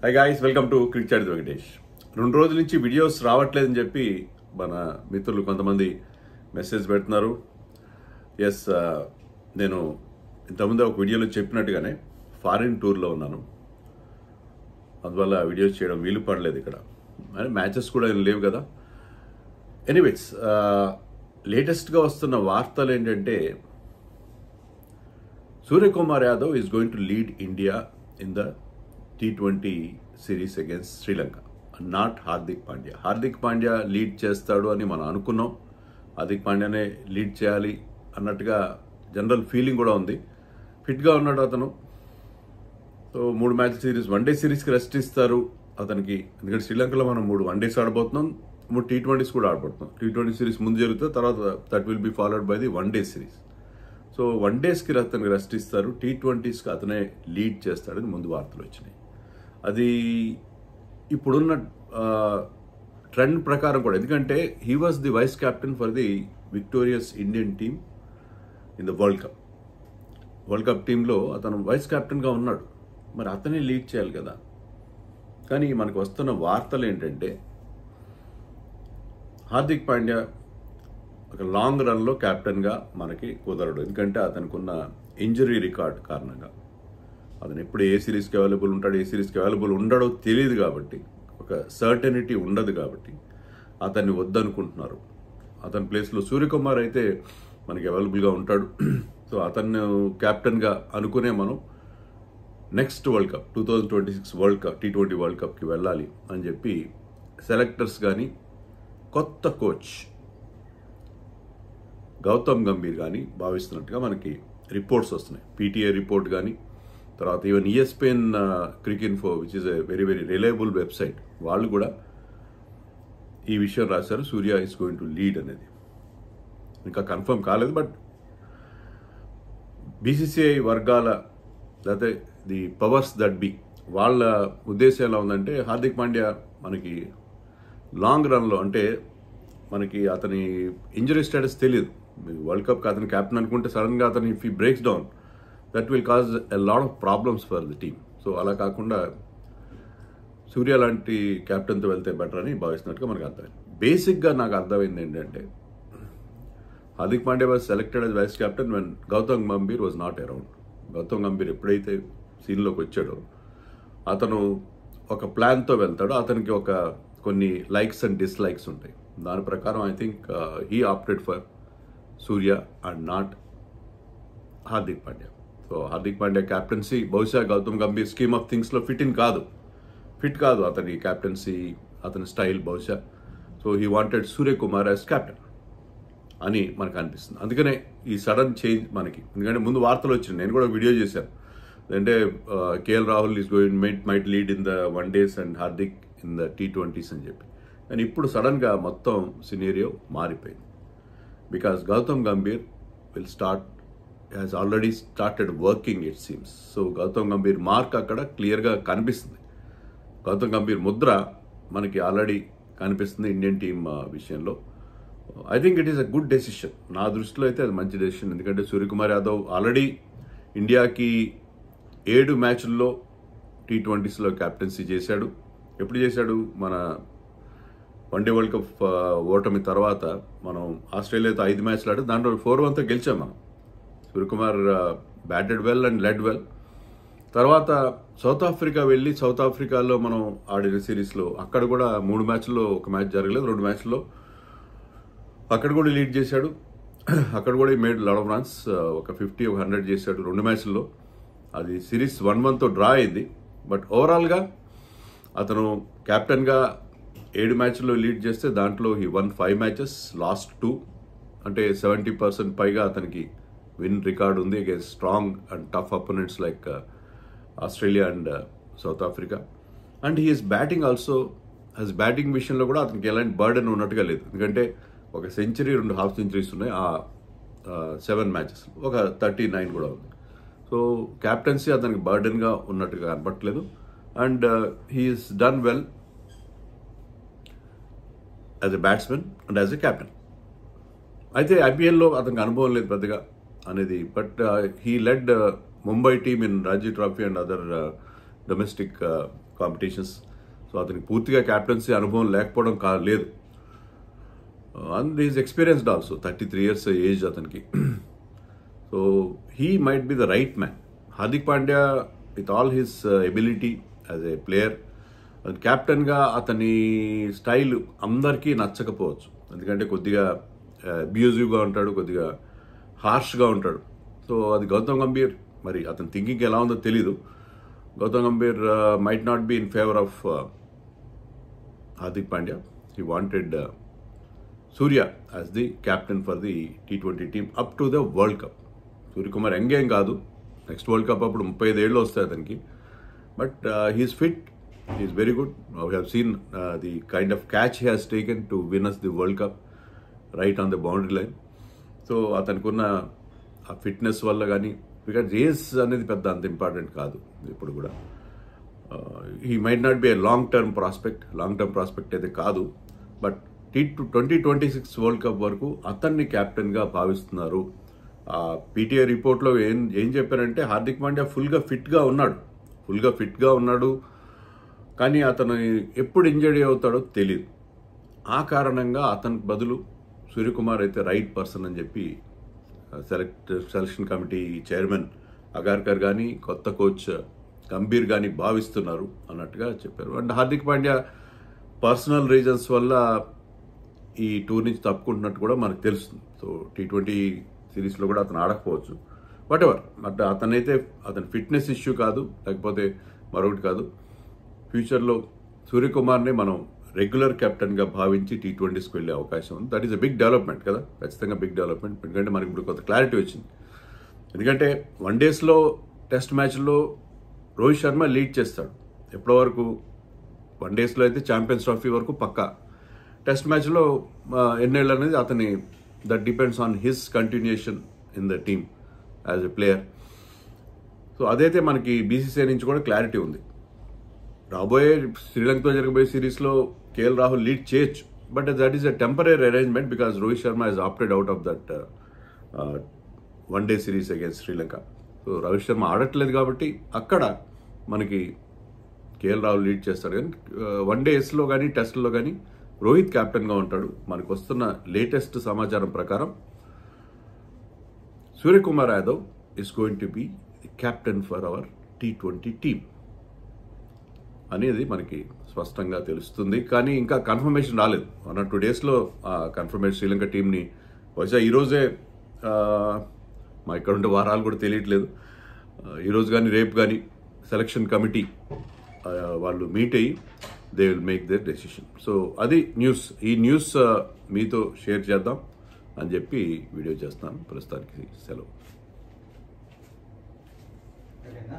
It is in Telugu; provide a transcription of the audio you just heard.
High guys, welcome to Cricket Chat Venkatesh. 2 రోజుల నుంచి వీడియోస్ రావట్లేదని చెప్పి మన మిత్రులు కొంతమంది మెసేజ్ పెడుతున్నారు. ఎస్, నేను ఇంతకుముందు ఒక వీడియోలో చెప్పినట్టుగానే ఫారిన్ టూర్లో ఉన్నాను. అందువల్ల వీడియోస్ చేయడం వీలు పడలేదు. ఇక్కడ మ్యాచెస్ కూడా లేవు కదా. ఎనీవేస్, లేటెస్ట్గా వస్తున్న వార్తలు ఏంటంటే Suryakumar Yadav is going to lead India in the T20 series against Sri Lanka, not Hardik Pandya. Hardik Pandya lead చేస్తాడు అని మనం అనుకున్నాం. హార్దిక్ పాండ్యానే లీడ్ చేయాలి అన్నట్టుగా జనరల్ ఫీలింగ్ కూడా ఉంది. ఫిట్గా ఉన్నాడు అతను. సో 3 మ్యాచ్ సిరీస్, వన్డే సిరీస్కి రెస్ట్ ఇస్తారు అతనికి. ఎందుకంటే శ్రీలంకలో మనం 3 వన్డేస్ ఆడబోతున్నాం, 3 T20s కూడా ఆడబోతున్నాం. T20 సిరీస్ ముందు జరుగుతుంది, తర్వాత that will be followed by the one day series. So వన్డేస్కి అతనికి రెస్ట్ ఇస్తారు, T20స్కి అతనే లీడ్ చేస్తాడని ముందు వార్తలు వచ్చినాయి. అది ఇప్పుడున్న ట్రెండ్ ప్రకారం కూడా, ఎందుకంటే he was the vice captain for the victorious Indian team in the world cup టీంలో అతను వైస్ కెప్టెన్గా ఉన్నాడు. మరి అతనే లీడ్ చేయాలి కదా. కానీ మనకు వస్తున్న వార్తలు ఏంటంటే హార్దిక్ పాండ్యా ఒక లాంగ్ రన్లో కెప్టెన్గా మనకి కుదరడు. ఎందుకంటే అతనికి ఉన్న ఇంజరీ రికార్డ్ కారణంగా అతను ఎప్పుడు ఏ సిరీస్కి అవైలబుల్ ఉంటాడు, ఏ సిరీస్కి అవైలబుల్ ఉండడో తెలియదు. కాబట్టి ఒక సర్టెనిటీ ఉండదు. కాబట్టి అతన్ని వద్దనుకుంటున్నారు. అతని ప్లేస్లో సూర్యకుమార్ అయితే మనకి అవైలబుల్గా ఉంటాడు. సో అతన్ని కెప్టెన్గా అనుకునే మనం next world cup 2026 world cup T20 world కప్కి వెళ్ళాలి అని చెప్పి సెలెక్టర్స్ కానీ కొత్త కోచ్ గౌతమ్ గంభీర్ కానీ భావిస్తున్నట్టుగా మనకి రిపోర్ట్స్ వస్తున్నాయి. PTA రిపోర్ట్ కానీ, తర్వాత even ESPN Cricinfo, which is a very very reliable website, వాళ్ళు కూడా ఈ విషయం రాశారు. Surya is going to lead అనేది ఇంకా కన్ఫర్మ్ కాలేదు. బట్ BCCI వర్గాల, లేకపోతే ది పవర్స్ దట్ బి, వాళ్ళ ఉద్దేశం ఎలా ఉందంటే హార్దిక్ పాండ్యా మనకి లాంగ్ రన్లో, అంటే మనకి అతని ఇంజరీ స్టేటస్ తెలియదు. వరల్డ్ కప్కి అతని క్యాప్టెన్ అనుకుంటే సడన్గా అతని if he breaks down, that will cause a lot of problems for the team. So అలా కాకుండా సూర్య లాంటి క్యాప్టెన్తో వెళ్తే బెటర్ అని భావిస్తున్నట్టుగా మనకు అర్థమైంది. బేసిక్గా నాకు అర్థమైంది ఏంటంటే Hardik Pandya was selected as vice captain when Gautam Gambhir was not around. Gautam Gambhir ఎప్పుడైతే సీన్లోకి వచ్చాడో అతను ఒక ప్లాన్తో వెళ్తాడో, అతనికి ఒక కొన్ని లైక్స్ అండ్ డిస్లైక్స్ ఉంటాయి. దాని ప్రకారం I think he opted for Surya and not Hardik Pandya. So Hardik Pandya captaincy బహుశా గౌతమ్ గంభీర్ స్కీమ్ ఆఫ్ థింగ్స్లో ఫిట్ కాదు అతని క్యాప్టెన్సీ, అతని స్టైల్ బహుశా. So he wanted Suryakumar as captain అని మనకు అనిపిస్తుంది. అందుకనే ఈ సడన్ చేంజ్ మనకి. ఎందుకంటే ముందు వార్తలు వచ్చింది, నేను కూడా వీడియో చేశాను. అంటే KL Rahul is going might lead in the one days and Hardik in the T20s అని చెప్పి. కానీ ఇప్పుడు సడన్గా మొత్తం సినేరియో మారిపోయింది. Because Gautam Gambhir has already started working, it seems. So Gautam Gambhir mark అక్కడ క్లియర్గా కనిపిస్తుంది. గౌతమ్ గంభీర్ ముద్ర మనకి ఆల్రెడీ కనిపిస్తుంది ఇండియన్ టీమ్ విషయంలో. I think it is a good decision. నా దృష్టిలో అయితే అది మంచి డెసిషన్. ఎందుకంటే సూర్యకుమార్ యాదవ్ ఆల్రెడీ ఇండియాకి 7 మ్యాచ్ల్లో T20స్లో క్యాప్టెన్సీ చేశాడు. ఎప్పుడు చేశాడు? మన వన్డే వరల్డ్ కప్ ఓటమి తర్వాత మనం ఆస్ట్రేలియాతో 5 మ్యాచ్లు ఆడి దాంట్లో 4-1తో గెలిచాం మనం. Suryakumar batted well and led well. తర్వాత సౌత్ ఆఫ్రికా వెళ్ళి సౌత్ ఆఫ్రికాలో మనం ఆడిన సిరీస్లో అక్కడ కూడా 3 మ్యాచ్ల్లో ఒక మ్యాచ్ జరగలేదు, 2 మ్యాచ్ల్లో అక్కడ కూడా లీడ్ చేశాడు. అక్కడ కూడా మేడ్ లాట్ ఆఫ్ రన్స్, ఒక 50 ఒక 100 చేశాడు 2 మ్యాచ్ల్లో. అది సిరీస్ 1-1తో డ్రా అయింది. బట్ ఓవరాల్గా అతను క్యాప్టెన్గా 7 మ్యాచ్ల్లో లీడ్ చేస్తే దాంట్లో హీ వన్ 5 మ్యాచెస్, లాస్ట్ 2, అంటే 70% పైగా అతనికి విన్ రికార్డ్ ఉంది against strong and tough opponents like Australia and South Africa. And he is batting also, batting విషయంలో కూడా అతనికి ఎలాంటి బర్డెన్ ఉన్నట్టుగా లేదు. ఎందుకంటే ఒక సెంచరీ, 2 హాఫ్ సెంచరీస్ ఉన్నాయి ఆ 7 మ్యాచెస్, ఒక 39 కూడా ఉంది. సో క్యాప్టెన్సీ అతనికి బర్డెన్గా ఉన్నట్టుగా కనపట్లేదు. And he's done well as a batsmen and as a captain. అయితే IPLలో అతనికి అనుభవం లేదు పెద్దగా అనేది. But he led Mumbai team in Ranji trophy and other domestic competitions. సో అతనికి పూర్తిగా క్యాప్టెన్సీ అనుభవం లేకపోవడం లేదు. And is experienced also, 33 years age అతనికి. So he might be the right man. Hardik Pandya with all his ability as a player, క్యాప్టెన్గా అతని స్టైల్ అందరికీ నచ్చకపోవచ్చు. ఎందుకంటే కొద్దిగా అబ్యూజివ్గా ఉంటాడు, కొద్దిగా హార్ష్గా ఉంటాడు. సో అది గౌతమ్ గంభీర్, మరి అతని థింకింగ్ ఎలా ఉందో తెలీదు. Gautam Gambhir might not be in favour of Hardik Pandya. He wanted Surya as the captain for the T20 team up to the world cup. Suryakumar యంగేం కాదు, నెక్స్ట్ వరల్డ్ కప్ అప్పుడు 35 ఏళ్ళు వస్తాయి అతనికి. But he's fit, he's very good. We have seen the kind of catch he has taken to win us the world cup right on the boundary line. So అతనికి ఉన్న ఆ ఫిట్నెస్ వల్ల కానీ, బికాజ్ రేస్ అనేది పెద్ద అంత ఇంపార్టెంట్ కాదు ఇప్పుడు కూడా. He might not B a long term prospect అయితే కాదు. బట్ 2026 వరల్డ్ కప్ వరకు అతన్ని క్యాప్టెన్గా భావిస్తున్నారు. పీటీఐ రిపోర్ట్లో ఏం చెప్పారంటే హార్దిక్ పాండ్యా ఫుల్గా ఫిట్గా ఉన్నాడు, కానీ అతను ఎప్పుడు ఇంజరీ అవుతాడో తెలియదు. ఆ కారణంగా అతనికి బదులు సూర్యకుమార్ అయితే రైట్ పర్సన్ అని చెప్పి సెలక్షన్ కమిటీ చైర్మన్ అగార్కర్ కానీ, కొత్త కోచ్ గంభీర్ కానీ భావిస్తున్నారు అన్నట్టుగా చెప్పారు. And Hardik Pandya personal reasons వల్ల ఈ టూర్ నుంచి తప్పుకుంటున్నట్టు కూడా మనకు తెలుస్తుంది. సో T20 సిరీస్లో కూడా అతను ఆడకపోవచ్చు. వాట్ ఎవర్, బట్ అతని ఫిట్నెస్ ఇష్యూ కాదు, లేకపోతే మరొకటి కాదు. ఫ్యూచర్లో సూర్యకుమార్ని మనం రెగ్యులర్ కెప్టెన్గా భావించి T20స్కి వెళ్ళే అవకాశం ఉంది. That is a big development కదా, ఖచ్చితంగా బిగ్ డెవలప్మెంట్. ఎందుకంటే మనకి ఇప్పుడు కొంత క్లారిటీ వచ్చింది. ఎందుకంటే వన్డేస్లో, టెస్ట్ మ్యాచ్లో రోహిత్ శర్మ లీడ్ చేస్తాడు ఎప్పటి వరకు. వన్డేస్లో అయితే ఛాంపియన్స్ ట్రోఫీ వరకు పక్కా. టెస్ట్ మ్యాచ్లో ఎన్నేళ్ళు అనేది అతని, that depends on his continuation in the team as a player. So అదైతే మనకి బీసీసీఐ నుంచి కూడా క్లారిటీ ఉంది. రాబోయే శ్రీలంకతో జరగబోయే సిరీస్లో కేఎల్ రాహుల్ లీడ్ చేయొచ్చు, but that is a temporary arrangement because Rohit Sharma has opted out of that one day series against Sri Lanka. So Rohit Sharma ఆడట్లేదు కాబట్టి అక్కడ మనకి కేఎల్ రాహుల్ లీడ్ చేస్తాడు. కానీ వన్డేస్లో కానీ టెస్ట్లో కానీ రోహిత్ క్యాప్టెన్గా ఉంటాడు. మనకు వస్తున్న లేటెస్ట్ సమాచారం ప్రకారం Suryakumar Yadav is going to be the captain for hour T20 team అనేది మనకి స్పష్టంగా తెలుస్తుంది. కానీ ఇంకా కన్ఫర్మేషన్ రాలేదు. 1 or 2 daysలో కన్ఫర్మేషన్ శ్రీలంక టీంని బహుశా ఈరోజే, మా ఇక్కడ ఉండే వారాలు కూడా తెలియట్లేదు, ఈరోజు కానీ రేపు కానీ సెలక్షన్ కమిటీ వాళ్ళు మీట్ అయ్యి they will make their decision. So అది న్యూస్. ఈ న్యూస్ మీతో షేర్ చేద్దాం అని చెప్పి వీడియో చేస్తాను. ప్రస్తుతానికి సెలవు.